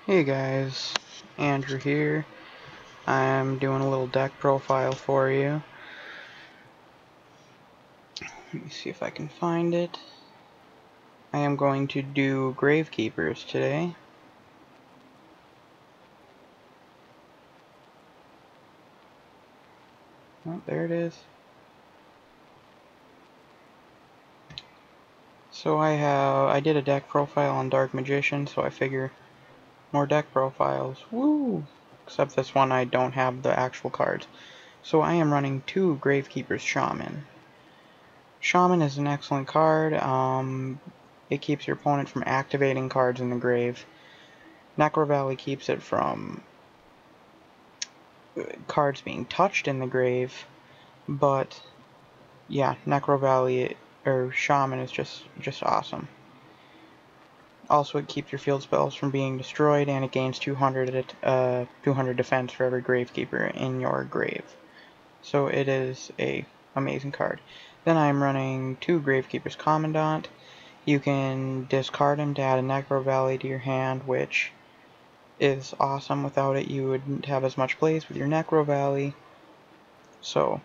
Hey guys, Andrew here. I'm doing a little deck profile for you. Let me see if I can find it. I am going to do Gravekeepers today. Oh, there it is. So I did a deck profile on Dark Magician, so I figure more deck profiles. Woo! Except this one I don't have the actual cards. So I am running two Gravekeepers Shaman. Shaman is an excellent card. It keeps your opponent from activating cards in the grave. Necro Valley keeps it from cards being touched in the grave, but yeah, Necro Valley or Shaman is just awesome. Also, it keeps your field spells from being destroyed, and it gains 200 defense for every Gravekeeper in your grave. So it is a amazing card. Then I'm running two Gravekeeper's Commandant. You can discard him to add a Necro Valley to your hand, which is awesome. Without it, you wouldn't have as much plays with your Necro Valley. So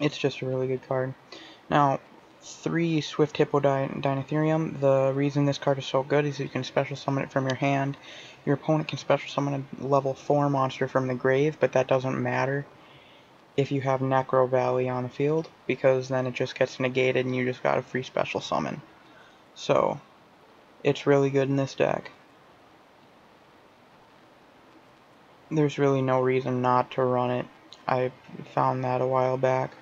it's just a really good card. Now, 3 Swift Hippo Dinotherium. The reason this card is so good is you can special summon it from your hand. Your opponent can special summon a level 4 monster from the grave, but that doesn't matter if you have Necro Valley on the field, because then it just gets negated and you just got a free special summon. So, it's really good in this deck. There's really no reason not to run it. I found that a while back.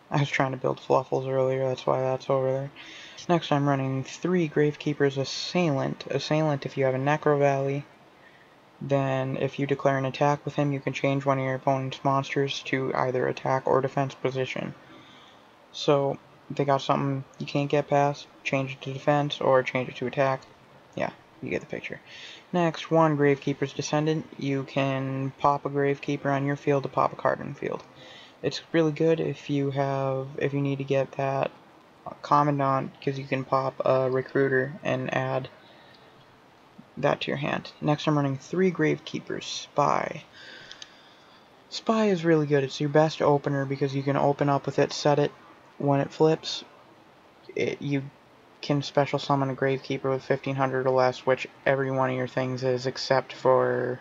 I was trying to build Fluffles earlier, that's why that's over there. Next I'm running 3 Gravekeeper's Assailant. Assailant, if you have a Necro Valley, then if you declare an attack with him, you can change one of your opponent's monsters to either attack or defense position. So, if they got something you can't get past, change it to defense or change it to attack. Yeah, you get the picture. Next, 1 Gravekeeper's Descendant. You can pop a Gravekeeper on your field to pop a card in the field. It's really good if you need to get that Commandant, because you can pop a Recruiter and add that to your hand. Next I'm running 3 Gravekeepers. Spy. Spy is really good. It's your best opener because you can open up with it, set it when it flips. You can special summon a Gravekeeper with 1500 or less, which every one of your things is except for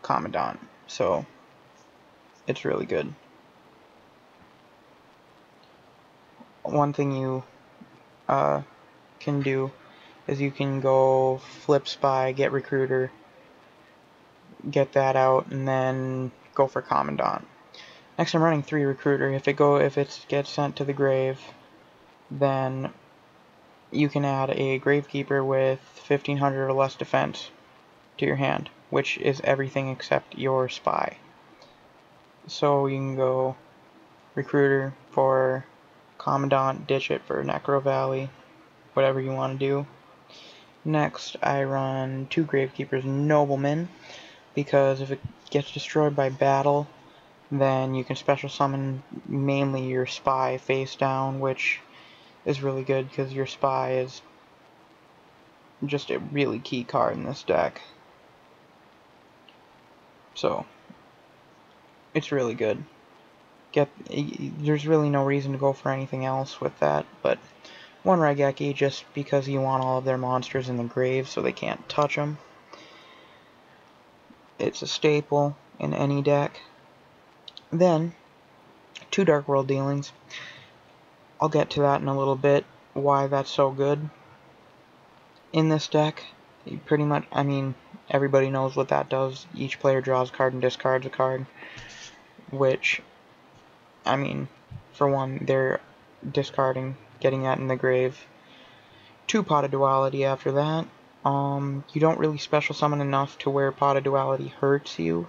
Commandant. So it's really good. One thing you can do is you can go flip Spy, get Recruiter, get that out, and then go for Commandant. Next I'm running 3 Recruiter. If it gets sent to the grave, then you can add a Gravekeeper with 1500 or less defense to your hand, which is everything except your Spy. So you can go Recruiter for Commandant, ditch it for Necro Valley, whatever you want to do. Next, I run 2 Gravekeepers Noblemen, because if it gets destroyed by battle, then you can special summon mainly your Spy face down, which is really good because your Spy is just a really key card in this deck. So, it's really good. There's really no reason to go for anything else with that, but 1 Raigeki just because you want all of their monsters in the grave so they can't touch them. It's a staple in any deck. Then, 2 Dark World Dealings. I'll get to that in a little bit, why that's so good. In this deck, pretty much, I mean, everybody knows what that does. Each player draws a card and discards a card, which, I mean, for one, they're discarding, getting that in the grave. 2 Pot of Duality after that. You don't really special summon enough to where Pot of Duality hurts you,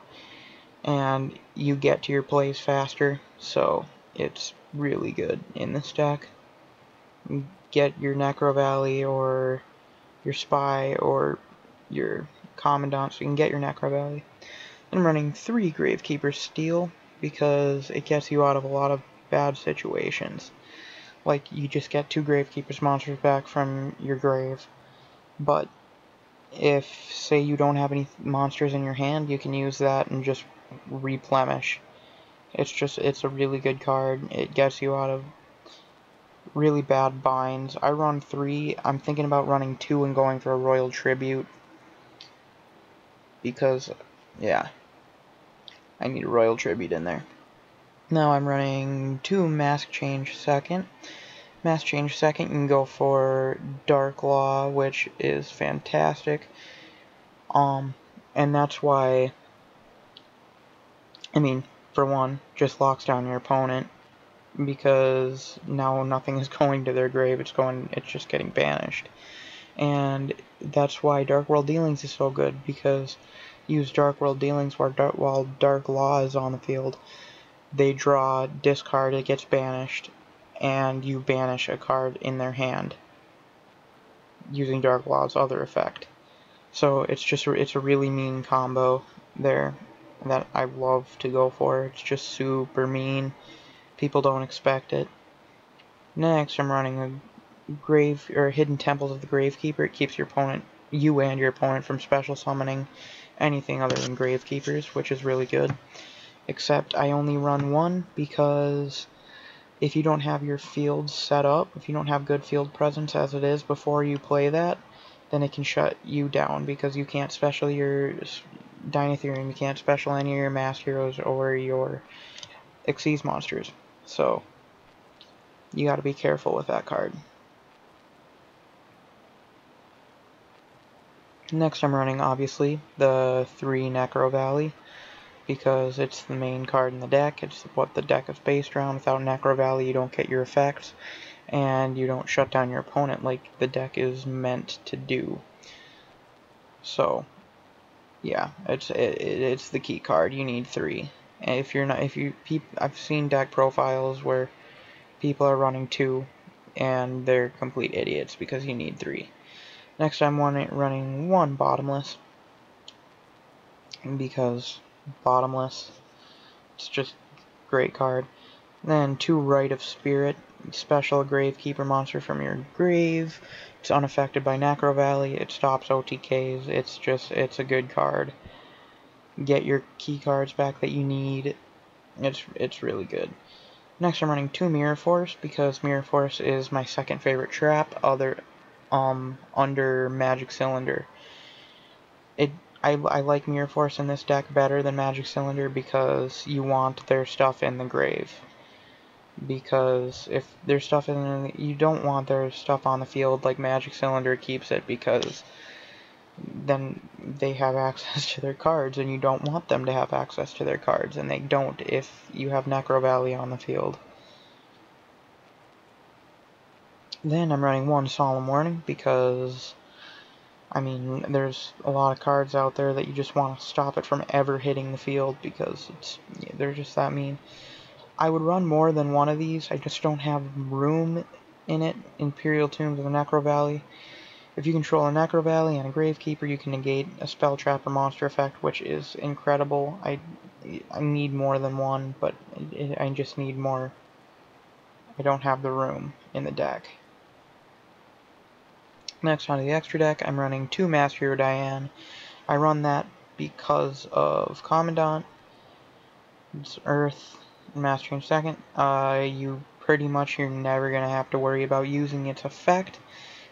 and you get to your plays faster, so it's really good in this deck. Get your Necro Valley or your Spy or your Commandant, so you can get your Necro Valley. I'm running 3 Gravekeeper Steel because it gets you out of a lot of bad situations. Like, you just get 2 Gravekeeper's monsters back from your grave, but if, say, you don't have any monsters in your hand, you can use that and just replenish. It's a really good card. It gets you out of really bad binds. I run 3. I'm thinking about running 2 and going for a Royal Tribute. Because, yeah, I need a Royal Tribute in there. Now I'm running 2 Mask Change Second. Mask Change Second, you can go for Dark Law, which is fantastic. And that's why, I mean, for one, just locks down your opponent, because now nothing is going to their grave, it's just getting banished. And that's why Dark World Dealings is so good, because use Dark World Dealings while Dark Law is on the field. They draw, discard, it gets banished, and you banish a card in their hand using Dark Law's other effect. So it's a really mean combo there that I love to go for. It's just super mean. People don't expect it. Next, I'm running a Hidden Temples of the Gravekeeper. It keeps you and your opponent from special summoning anything other than Gravekeepers, which is really good. Except I only run 1 because if you don't have your field set up, if you don't have good field presence as it is before you play that, then it can shut you down because you can't special your Dinotherium, you can't special any of your Masked Heroes or your Xyz monsters. So, you gotta be careful with that card. Next I'm running, obviously, the 3 Necro Valley, because it's the main card in the deck. It's what the deck is based around. Without Necro Valley, you don't get your effects, and you don't shut down your opponent like the deck is meant to do. So, yeah, it's the key card. You need 3. And I've seen deck profiles where people are running 2, and they're complete idiots because you need 3. Next, I'm running 1 Bottomless, because Bottomless, it's just a great card. Then 2 Rite of Spirit, special Gravekeeper monster from your grave. It's unaffected by Necro Valley. It stops OTKs. It's a good card. Get your key cards back that you need. It's really good. Next, I'm running 2 Mirror Force, because Mirror Force is my second favorite trap, under Magic Cylinder. I like Mirror Force in this deck better than Magic Cylinder because you want their stuff in the grave. Because if their stuff isn't, you don't want their stuff on the field like Magic Cylinder keeps it, because then they have access to their cards, and you don't want them to have access to their cards, and they don't if you have Necro Valley on the field. Then I'm running 1 Solemn Warning, because, I mean, there's a lot of cards out there that you just want to stop it from ever hitting the field, because they're just that mean. I would run more than 1 of these, I just don't have room in it. Imperial Tombs of the Necro Valley. If you control a Necro Valley and a Gravekeeper, you can negate a spell, trap, or monster effect, which is incredible. I need more than 1, but I just need more. I don't have the room in the deck. Next, onto the extra deck, I'm running 2 Master Hero Diane. I run that because of Commandant. It's Earth, Master Change Second. You're never going to have to worry about using its effect.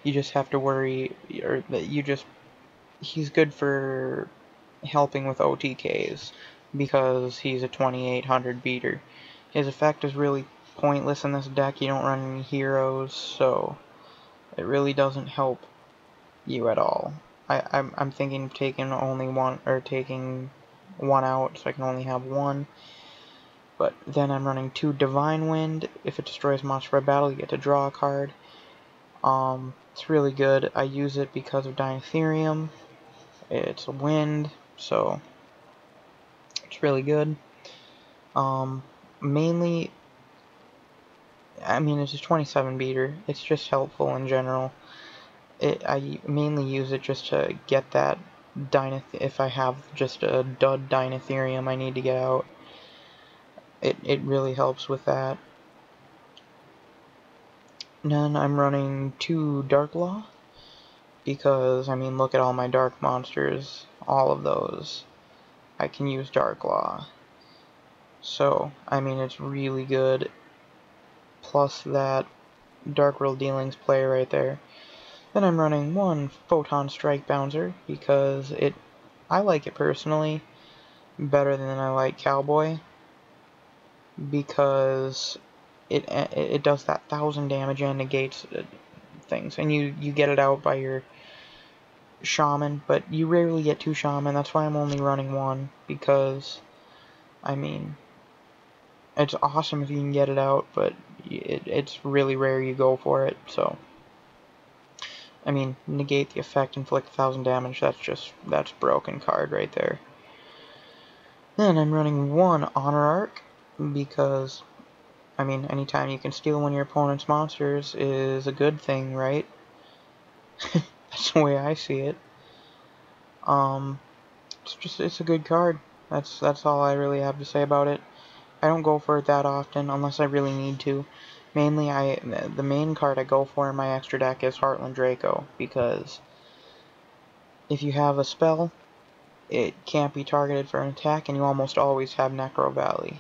You just have to worry, or that he's good for helping with OTKs, because he's a 2800 beater. His effect is really pointless in this deck. You don't run any heroes, so it really doesn't help you at all. I'm thinking of taking taking 1 out, so I can only have 1. But then I'm running 2 Divine Wind. If it destroys a monster by battle, you get to draw a card. It's really good. I use it because of Dinotherium. It's a wind, so it's really good. Mainly, I mean, it's a 27 beater. It's just helpful in general. I mainly use it just to get that if I have just a dud Dinotherium I need to get out. It really helps with that. Then I'm running 2 Dark Law, because, I mean, look at all my dark monsters, all of those. I can use Dark Law. So, I mean, it's really good. Plus that Dark World Dealings play right there. Then I'm running one Photon Strike Bouncer because I like it personally better than I like Cowboy, because it does that 1000 damage and negates things, and you get it out by your Shaman, but you rarely get 2 Shaman. That's why I'm only running 1, because, I mean, it's awesome if you can get it out, but it's really rare you go for it, so. I mean, negate the effect, inflict 1000 damage, that's broken card right there. Then I'm running 1 Honor Arc, because, I mean, anytime you can steal one of your opponent's monsters is a good thing, right? That's the way I see it. It's a good card. That's all I really have to say about it. I don't go for it that often unless I really need to. Mainly, the main card I go for in my extra deck is Heartland Draco, because if you have a spell, it can't be targeted for an attack, and you almost always have Necro Valley.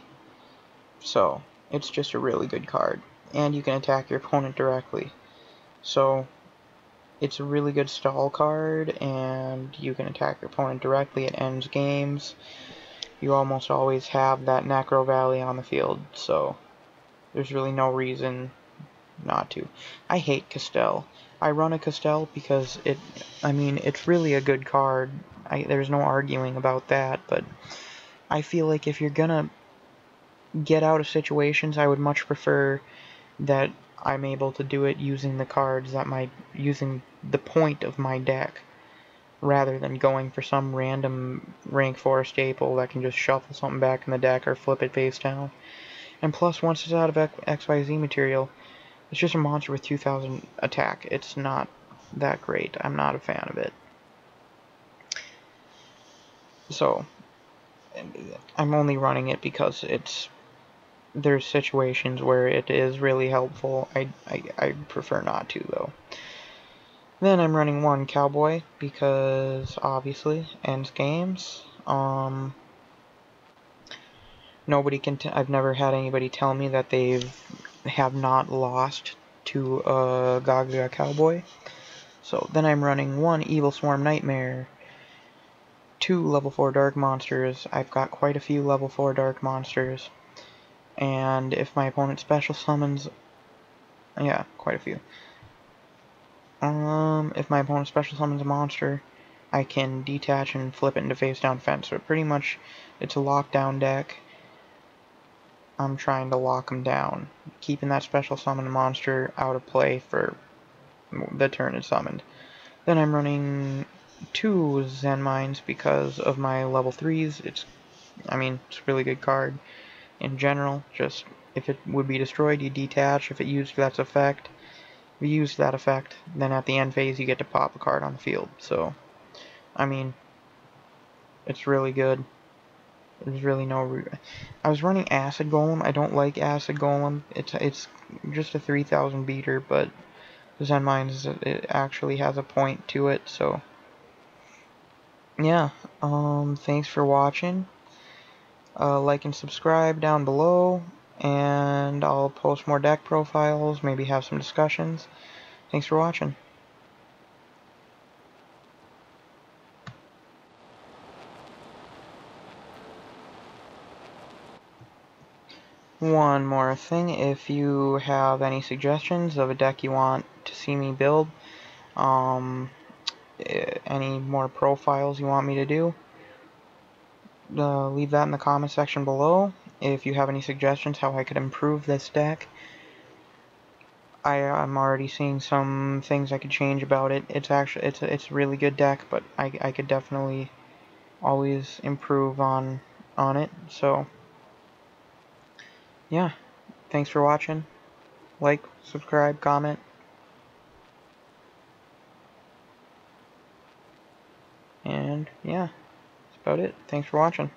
So, it's just a really good card. And you can attack your opponent directly. So, it's a really good stall card, and you can attack your opponent directly. It ends games. You almost always have that Necro Valley on the field, so there's really no reason not to. I hate Castell. I run a Castell because it's really a good card. There's no arguing about that, but I feel like if you're gonna get out of situations, I would much prefer that I'm able to do it using the cards using the point of my deck, rather than going for some random rank 4 staple that can just shuffle something back in the deck or flip it face down. And plus, once it's out of XYZ material, it's just a monster with 2000 attack. It's not that great. I'm not a fan of it. So, I'm only running it because there's situations where it is really helpful. I prefer not to, though. Then I'm running 1 Cowboy, because, obviously, ends games. I've never had anybody tell me that have not lost to a Gaga Cowboy. So, then I'm running 1 Evil Swarm Nightmare, 2 level 4 Dark Monsters. I've got quite a few level 4 Dark Monsters. And if my opponent special summons... Yeah, quite a few. If my opponent special summons a monster, I can detach and flip it into face down defense. So pretty much, it's a lockdown deck. I'm trying to lock them down, keeping that special summon monster out of play for the turn it's summoned. Then I'm running 2 Zen Mines because of my level 3s. It's a really good card in general. Just, if it would be destroyed, you detach. If it used that effect, then at the end phase you get to pop a card on the field. So, it's really good. There's really no... I was running Acid Golem. I don't like Acid Golem. It's just a 3000 beater, but Zen Mines, it actually has a point to it, so... Yeah, thanks for watching. Like and subscribe down below, and I'll post more deck profiles, maybe have some discussions. Thanks for watching. One more thing, if you have any suggestions of a deck you want to see me build, any more profiles you want me to do, leave that in the comment section below. If you have any suggestions how I could improve this deck, I'm already seeing some things I could change about it. It's a really good deck, but I could definitely always improve on it. So yeah, thanks for watching. Like, subscribe, comment, and yeah, that's about it. Thanks for watching.